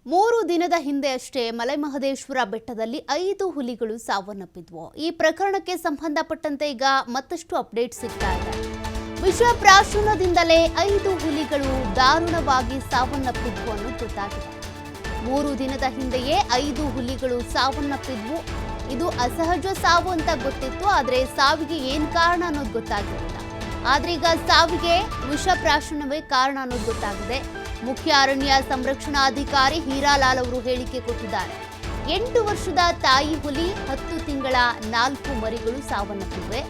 3 ದಿನದ ಹಿಂದೆ ಅಷ್ಟೇ ಮಲೆಮಹದೇಶ್ವರ ಬೆಟ್ಟದಲ್ಲಿ 5 ಹುಲಿಗಳು ಸಾವನ್ನಪ್ಪಿದ್ವು. ಈ ಪ್ರಕರಣಕ್ಕೆ ಸಂಬಂಧಪಟ್ಟಂತೆ ಈಗ ಮತ್ತಷ್ಟು ಅಪ್ಡೇಟ್ ಸಿಗ್ತಾ ಇದೆ. ವಿಷ ಪ್ರಾಶನದಿಂದಲೇ 5 ಹುಲಿಗಳು ದಾರುಣವಾಗಿ ಸಾವನ್ನಪ್ಪಿದ್ವು ಅನ್ನೋದು ಗೊತ್ತಾಗಿದೆ. 3 ದಿನದ ಹಿಂದೆಯೇ 5 ಹುಲಿಗಳು ಸಾವನ್ನಪ್ಪಿದ್ವು. ಇದು ಅಸಹಜ ಸಾವು ಅಂತ ಗೊತ್ತಿತ್ತು, ಆದರೆ ಸಾವಿಗೆ ಏನ್ ಕಾರಣ ಅನ್ನೋದು ಗೊತ್ತಾಗಿರಲಿಲ್ಲ. ಆದ್ರೆ ಈಗ ಸಾವಿಗೆ ವಿಷ ಪ್ರಾಶನವೇ ಕಾರಣ ಅನ್ನೋದು ಗೊತ್ತಾಗಿದೆ. ಮುಖ್ಯ ಅರಣ್ಯ ಸಂರಕ್ಷಣಾಧಿಕಾರಿ ಹೀರಾಲಾಲ್ ಅವರು ಹೇಳಿಕೆ ಕೊಟ್ಟಿದ್ದಾರೆ. 8 ವರ್ಷದ ತಾಯಿ ಹುಲಿ, 10 ತಿಂಗಳ 4 ಮರಿಗಳು ಸಾವನ್ನಪ್ಪಿವೆ.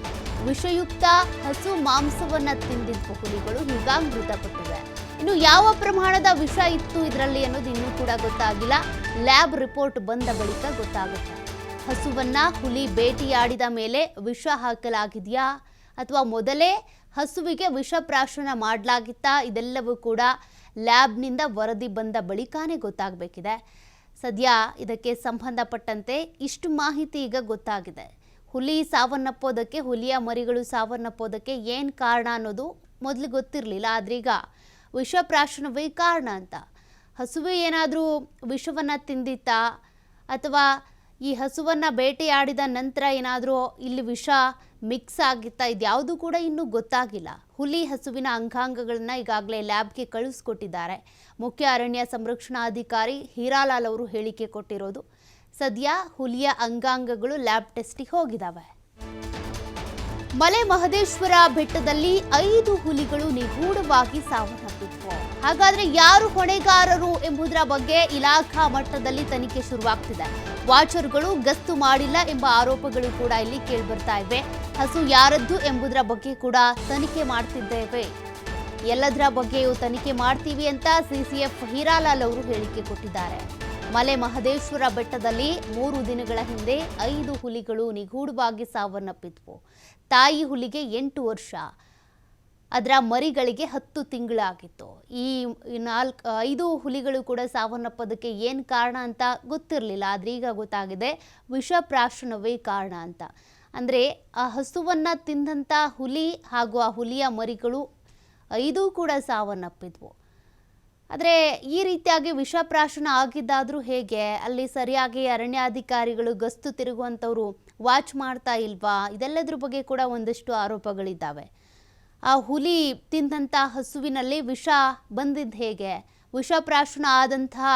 ವಿಷಯುಕ್ತ ಹಸು ಮಾಂಸವನ್ನ ತಿಂದಿದ್ದ ಹುಲಿಗಳು ಹೀಗಾಗಿ ಮೃತಪಟ್ಟಿವೆ. ಇನ್ನು ಯಾವ ಪ್ರಮಾಣದ ವಿಷ ಇತ್ತು ಇದರಲ್ಲಿ ಅನ್ನೋದು ಇನ್ನೂ ಕೂಡ ಗೊತ್ತಾಗಿಲ್ಲ. ಲ್ಯಾಬ್ ರಿಪೋರ್ಟ್ ಬಂದ ಬಳಿಕ ಗೊತ್ತಾಗುತ್ತೆ. ಹಸುವನ್ನ ಹುಲಿ ಬೇಟೆಯಾಡಿದ ಮೇಲೆ ವಿಷ ಹಾಕಲಾಗಿದೆಯಾ ಅಥವಾ ಮೊದಲೇ ಹಸುವಿಗೆ ವಿಷ ಪ್ರಾಶನ ಮಾಡಲಾಗಿತ್ತಾ, ಇದೆಲ್ಲವೂ ಕೂಡ ಲ್ಯಾಬ್ನಿಂದ ವರದಿ ಬಂದ ಬಳಿಕನೇ ಗೊತ್ತಾಗಬೇಕಿದೆ. ಸದ್ಯ ಇದಕ್ಕೆ ಸಂಬಂಧಪಟ್ಟಂತೆ ಇಷ್ಟು ಮಾಹಿತಿ ಈಗ ಗೊತ್ತಾಗಿದೆ. ಹುಲಿ ಸಾವನ್ನಪ್ಪೋದಕ್ಕೆ, ಹುಲಿಯ ಮರಿಗಳು ಸಾವನ್ನಪ್ಪೋದಕ್ಕೆ ಏನು ಕಾರಣ ಅನ್ನೋದು ಮೊದಲು ಗೊತ್ತಿರಲಿಲ್ಲ, ಆದ್ರೆ ಈಗ ವಿಷ ಪ್ರಾಶನವೇ ಕಾರಣ ಅಂತ. ಹಸುವೆ ಏನಾದರೂ ವಿಷವನ್ನು ತಿಂದಿತ್ತಾ ಅಥವಾ ಈ ಹಸುವನ್ನು ಬೇಟೆಯಾಡಿದ ನಂತರ ಏನಾದರೂ ಇಲ್ಲಿ ವಿಷ ಮಿಕ್ಸ್ ಆಗಿತ್ತಾ, ಇದ್ಯಾವುದು ಕೂಡ ಇನ್ನೂ ಗೊತ್ತಾಗಿಲ್ಲ. ಹುಲಿ ಹಸುವಿನ ಅಂಗಾಂಗಗಳನ್ನ ಈಗಾಗಲೇ ಲ್ಯಾಬ್ಗೆ ಕಳಿಸ್ಕೊಟ್ಟಿದ್ದಾರೆ. ಮುಖ್ಯ ಅರಣ್ಯ ಸಂರಕ್ಷಣಾಧಿಕಾರಿ ಹೀರಾಲಾಲ್ ಅವರು ಹೇಳಿಕೆ ಕೊಟ್ಟಿರೋದು. ಸದ್ಯ ಹುಲಿಯ ಅಂಗಾಂಗಗಳು ಲ್ಯಾಬ್ ಟೆಸ್ಟಿಗೆ ಹೋಗಿದ್ದಾವೆ. ಮಲೆಮಹದೇಶ್ವರ ಬೆಟ್ಟದಲ್ಲಿ 5 ಹುಲಿಗಳು ನಿಗೂಢವಾಗಿ ಸಾವನ್ನಪ್ಪಿದ್ವು. ಹಾಗಾದ್ರೆ ಯಾರು ಹೊಣೆಗಾರರು ಎಂಬುದರ ಬಗ್ಗೆ ಇಲಾಖಾ ಮಟ್ಟದಲ್ಲಿ ತನಿಖೆ ಶುರುವಾಗ್ತಿದೆ. ವಾಚರ್ಗಳು ಗಸ್ತು ಮಾಡಿಲ್ಲ ಎಂಬ ಆರೋಪಗಳು ಕೂಡ ಇಲ್ಲಿ ಕೇಳಿಬರ್ತಾ ಇವೆ. ಹಸು ಯಾರದ್ದು ಎಂಬುದರ ಬಗ್ಗೆ ಕೂಡ ತನಿಖೆ ಮಾಡ್ತಿದ್ದೇವೆ, ಎಲ್ಲದರ ಬಗ್ಗೆಯೂ ತನಿಖೆ ಮಾಡ್ತೀವಿ ಅಂತ ಸಿಸಿಎಫ್ ಹೀರಾಲಾಲ್ ಅವರು ಹೇಳಿಕೆ ಕೊಟ್ಟಿದ್ದಾರೆ. ಮಲೆಮಹದೇಶ್ವರ ಬೆಟ್ಟದಲ್ಲಿ 3 ದಿನಗಳ ಹಿಂದೆ 5 ಹುಲಿಗಳು ನಿಗೂಢವಾಗಿ ಸಾವನ್ನಪ್ಪಿದ್ವು. ತಾಯಿ ಹುಲಿಗೆ 8 ವರ್ಷ, ಅದರ ಮರಿಗಳಿಗೆ 10 ತಿಂಗಳಾಗಿತ್ತು. ಈ 5 ಹುಲಿಗಳು ಕೂಡ ಸಾವನ್ನಪ್ಪೋದಕ್ಕೆ ಏನು ಕಾರಣ ಅಂತ ಗೊತ್ತಿರಲಿಲ್ಲ, ಆದರೆ ಈಗ ಗೊತ್ತಾಗಿದೆ ವಿಷ ಪ್ರಾಶನವೇ ಕಾರಣ ಅಂತ. ಅಂದರೆ ಆ ಹಸುವನ್ನು ತಿಂದಂಥ ಹುಲಿ ಹಾಗೂ ಆ ಹುಲಿಯ ಮರಿಗಳು 5 ಕೂಡ ಸಾವನ್ನಪ್ಪಿದ್ವು. ಆದರೆ ಈ ರೀತಿಯಾಗಿ ವಿಷ ಪ್ರಾಶನ ಆಗಿದ್ದಾದರೂ ಹೇಗೆ? ಅಲ್ಲಿ ಸರಿಯಾಗಿ ಅರಣ್ಯಾಧಿಕಾರಿಗಳು ಗಸ್ತು ತಿರುಗುವಂಥವ್ರು ವಾಚ್ ಮಾಡ್ತಾ ಇಲ್ವಾ? ಇದೆಲ್ಲದ್ರ ಬಗ್ಗೆ ಕೂಡ ಒಂದಷ್ಟು ಆರೋಪಗಳಿದ್ದಾವೆ. ಆ ಹುಲಿ ತಿಂದಂಥ ಹಸುವಿನಲ್ಲಿ ವಿಷ ಬಂದಿದ್ದು ಹೇಗೆ? ವಿಷ ಪ್ರಾಶನ ಆದಂತಹ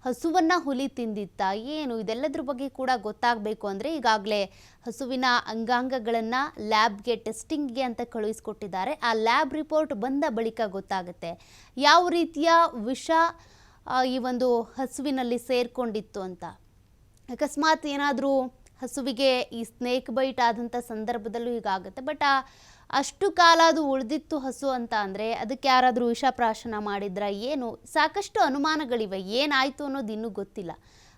ಹಸುವನ್ನು ಹುಲಿ ತಿಂದಿತ್ತಾ ಏನು? ಇದೆಲ್ಲದ್ರ ಬಗ್ಗೆ ಕೂಡ ಗೊತ್ತಾಗಬೇಕು ಅಂದರೆ ಈಗಾಗಲೇ ಹಸುವಿನ ಅಂಗಾಂಗಗಳನ್ನು ಲ್ಯಾಬ್ಗೆ ಟೆಸ್ಟಿಂಗ್ಗೆ ಅಂತ ಕಳುಹಿಸ್ಕೊಟ್ಟಿದ್ದಾರೆ. ಆ ಲ್ಯಾಬ್ ರಿಪೋರ್ಟ್ ಬಂದ ಬಳಿಕ ಗೊತ್ತಾಗುತ್ತೆ ಯಾವ ರೀತಿಯ ವಿಷ ಈ ಒಂದು ಹಸುವಿನಲ್ಲಿ ಸೇರಿಕೊಂಡಿತ್ತು ಅಂತ. ಅಕಸ್ಮಾತ್ ಏನಾದರೂ ಹಸುವಿಗೆ ಈ ಸ್ನೇಕ್ ಬೈಟ್ ಆದಂಥ ಸಂದರ್ಭದಲ್ಲೂ ಹೀಗಾಗುತ್ತೆ. ಬಟ್ ಅಷ್ಟು ಕಾಲ ಅದು ಉಳಿದಿತ್ತು ಹಸು ಅಂತ ಅಂದರೆ ಅದಕ್ಕೆ ಯಾರಾದರೂ ವಿಷ ಪ್ರಾಶನ ಮಾಡಿದ್ರ ಏನು? ಸಾಕಷ್ಟು ಅನುಮಾನಗಳಿವೆ. ಏನಾಯಿತು ಅನ್ನೋದು ಇನ್ನೂ ಗೊತ್ತಿಲ್ಲ.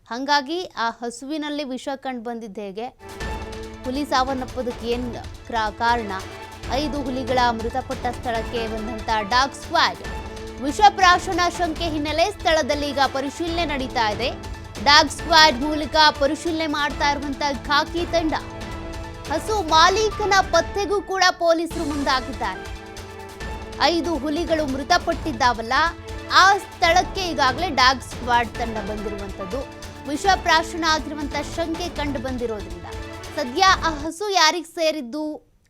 ಹಾಗಾಗಿ ಆ ಹಸುವಿನಲ್ಲಿ ವಿಷ ಕಂಡು ಬಂದಿದ್ದು ಹೇಗೆ? ಹುಲಿ ಸಾವನ್ನಪ್ಪೋದಕ್ಕೆ ಏನು ಕಾರಣ? 5 ಹುಲಿಗಳ ಮೃತಪಟ್ಟ ಸ್ಥಳಕ್ಕೆ ಬಂದಂಥ ಡಾಗ್ ಸ್ಕ್ವಾಡ್ ವಿಷ ಪ್ರಾಶನ ಶಂಕೆ ಹಿನ್ನೆಲೆ ಸ್ಥಳದಲ್ಲಿ ಈಗ ಪರಿಶೀಲನೆ ನಡೀತಾ ಇದೆ. ಡಾಗ್ ಸ್ಕ್ವಾಡ್ ಮೂಲಕ ಪರಿಶೀಲನೆ ಮಾಡ್ತಾ ಇರುವಂಥ ಖಾಕಿ ತಂಡ ಹಸು ಮಾಲೀಕನ ಪತ್ತೆಗೂ ಕೂಡ ಪೊಲೀಸರು ಮುಂದಾಗಿದ್ದಾರೆ. 5 ಹುಲಿಗಳು ಮೃತಪಟ್ಟಿದ್ದಾವಲ್ಲ, ಆ ಸ್ಥಳಕ್ಕೆ ಈಗಾಗಲೇ ಡಾಗ್ ಸ್ಕ್ವಾಡ್ ತಂಡ ಬಂದಿರುವಂಥದ್ದು. ವಿಷ ಪ್ರಾಶನ ಆಗಿರುವಂಥ ಶಂಕೆ ಕಂಡು ಬಂದಿರೋದ್ರಿಂದ ಸದ್ಯ ಆ ಹಸು ಯಾರಿಗೆ ಸೇರಿದ್ದು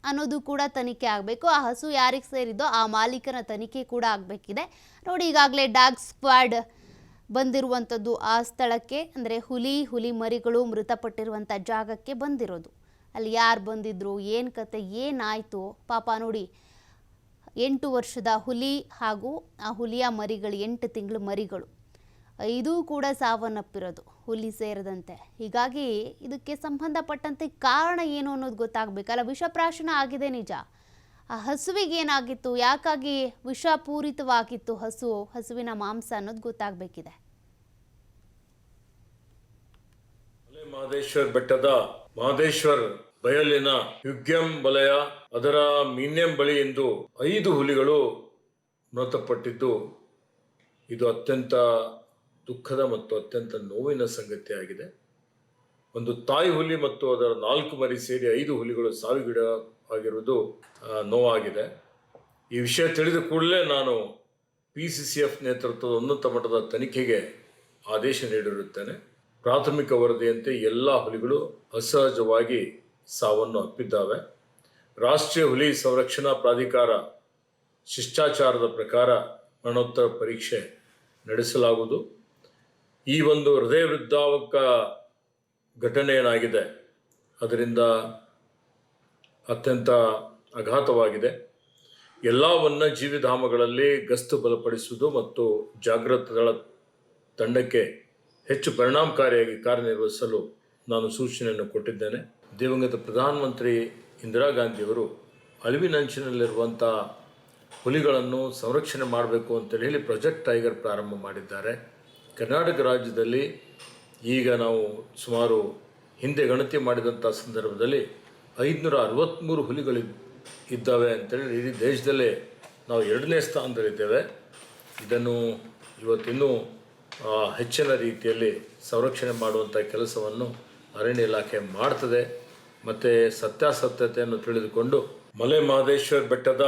ಅನ್ನೋದು ಕೂಡ ತನಿಖೆ ಆಗಬೇಕು. ಆ ಹಸು ಯಾರಿಗೆ ಸೇರಿದ್ದೋ ಆ ಮಾಲೀಕನ ತನಿಖೆ ಕೂಡ ಆಗಬೇಕಿದೆ. ನೋಡಿ, ಈಗಾಗಲೇ ಡಾಗ್ ಸ್ಕ್ವಾಡ್ ಬಂದಿರುವಂಥದ್ದು ಆ ಸ್ಥಳಕ್ಕೆ, ಅಂದರೆ ಹುಲಿ ಮರಿಗಳು ಮೃತಪಟ್ಟಿರುವಂಥ ಜಾಗಕ್ಕೆ ಬಂದಿರೋದು. ಅಲ್ಲಿ ಯಾರು ಬಂದಿದ್ರು, ಏನು ಕತೆ, ಏನಾಯಿತು ಪಾಪ. ನೋಡಿ, 8 ವರ್ಷದ ಹುಲಿ ಹಾಗೂ ಆ ಹುಲಿಯ ಮರಿಗಳು 8 ತಿಂಗಳ ಮರಿಗಳು 5 ಕೂಡ ಸಾವನ್ನಪ್ಪಿರೋದು, ಹುಲಿ ಸೇರಿದಂತೆ. ಹೀಗಾಗಿ ಇದಕ್ಕೆ ಸಂಬಂಧಪಟ್ಟಂತೆ ಕಾರಣ ಏನು ಅನ್ನೋದು ಗೊತ್ತಾಗಬೇಕಲ್ಲ. ವಿಷಪ್ರಾಶನ ಆಗಿದೆ ನಿಜ, ಆ ಹಸುವಿಗೆ ಏನಾಗಿತ್ತು, ಯಾಕಾಗಿ ವಿಷಪೂರಿತವಾಗಿತ್ತು ಹಸುವಿನ ಮಾಂಸ ಅನ್ನೋದು ಗೊತ್ತಾಗಬೇಕಿದೆ. ಮಹದೇಶ್ವರ ಬೆಟ್ಟದ ಮಹದೇಶ್ವರ್ ಬಯಲಿನ ಯುಗ್ಯಂ ವಲಯ ಅದರ ಮೀನ್ಯಂ ಬಳಿ ಎಂದು 5 ಹುಲಿಗಳು ಮೃತಪಟ್ಟಿದ್ದು ಇದು ಅತ್ಯಂತ ದುಃಖದ ಮತ್ತು ಅತ್ಯಂತ ನೋವಿನ ಸಂಗತಿಯಾಗಿದೆ. ಒಂದು ತಾಯಿ ಹುಲಿ ಮತ್ತು ಅದರ 4 ಮರಿ ಸೇರಿ 5 ಹುಲಿಗಳು ಸಾವಿಗೀಡಾಗಿರುವುದು ನೋವಾಗಿದೆ. ಈ ವಿಷಯ ತಿಳಿದ ಕೂಡಲೇ ನಾನು PCCF ನೇತೃತ್ವದ ಉನ್ನತ ಮಟ್ಟದ ತನಿಖೆಗೆ ಆದೇಶ ನೀಡಿರುತ್ತೇನೆ. ಪ್ರಾಥಮಿಕ ವರದಿಯಂತೆ ಎಲ್ಲ ಹುಲಿಗಳು ಅಸಹಜವಾಗಿ ಸಾವನ್ನು ಅಪ್ಪಿದ್ದಾವೆ. ರಾಷ್ಟ್ರೀಯ ಹುಲಿ ಸಂರಕ್ಷಣಾ ಪ್ರಾಧಿಕಾರ ಶಿಷ್ಟಾಚಾರದ ಪ್ರಕಾರ ಮರಣೋತ್ತರ ಪರೀಕ್ಷೆ ನಡೆಸಲಾಗುವುದು. ಈ ಒಂದು ಹೃದಯ ವೃದ್ಧಾವಕ ಘಟನೆ ಏನಾಗಿದೆ ಅದರಿಂದ ಅತ್ಯಂತ ಆಘಾತವಾಗಿದೆ. ಎಲ್ಲ ವನ್ಯಜೀವಿಧಾಮಗಳಲ್ಲಿ ಗಸ್ತು ಬಲಪಡಿಸುವುದು ಮತ್ತು ಜಾಗೃತ ದಳ ತಂಡಕ್ಕೆ ಹೆಚ್ಚು ಪರಿಣಾಮಕಾರಿಯಾಗಿ ಕಾರ್ಯನಿರ್ವಹಿಸಲು ನಾನು ಸೂಚನೆಯನ್ನು ಕೊಟ್ಟಿದ್ದೇನೆ. ದಿವಂಗತ ಪ್ರಧಾನಮಂತ್ರಿ ಇಂದಿರಾ ಗಾಂಧಿಯವರು ಅಳಿವಿನಂಚಿನಲ್ಲಿರುವಂಥ ಹುಲಿಗಳನ್ನು ಸಂರಕ್ಷಣೆ ಮಾಡಬೇಕು ಅಂತೇಳಿ ಹೇಳಿ ಪ್ರಾಜೆಕ್ಟ್ ಟೈಗರ್ ಪ್ರಾರಂಭ ಮಾಡಿದ್ದಾರೆ. ಕರ್ನಾಟಕ ರಾಜ್ಯದಲ್ಲಿ ಈಗ ನಾವು ಸುಮಾರು ಹಿಂದೆ ಗಣತಿ ಮಾಡಿದಂಥ ಸಂದರ್ಭದಲ್ಲಿ 563 ಹುಲಿಗಳು ಇದ್ದಾವೆ ಅಂತೇಳಿ ಇಡೀ ದೇಶದಲ್ಲೇ ನಾವು 2ನೇ ಸ್ಥಾನದಲ್ಲಿದ್ದೇವೆ. ಇದನ್ನು ಇವತ್ತಿನ್ನೂ ಹೆಚ್ಚಿನ ರೀತಿಯಲ್ಲಿ ಸಂರಕ್ಷಣೆ ಮಾಡುವಂಥ ಕೆಲಸವನ್ನು ಅರಣ್ಯ ಇಲಾಖೆ ಮಾಡ್ತದೆ. ಮತ್ತು ಸತ್ಯಾಸತ್ಯತೆಯನ್ನು ತಿಳಿದುಕೊಂಡು ಮಲೆ ಮಹದೇಶ್ವರ ಬೆಟ್ಟದ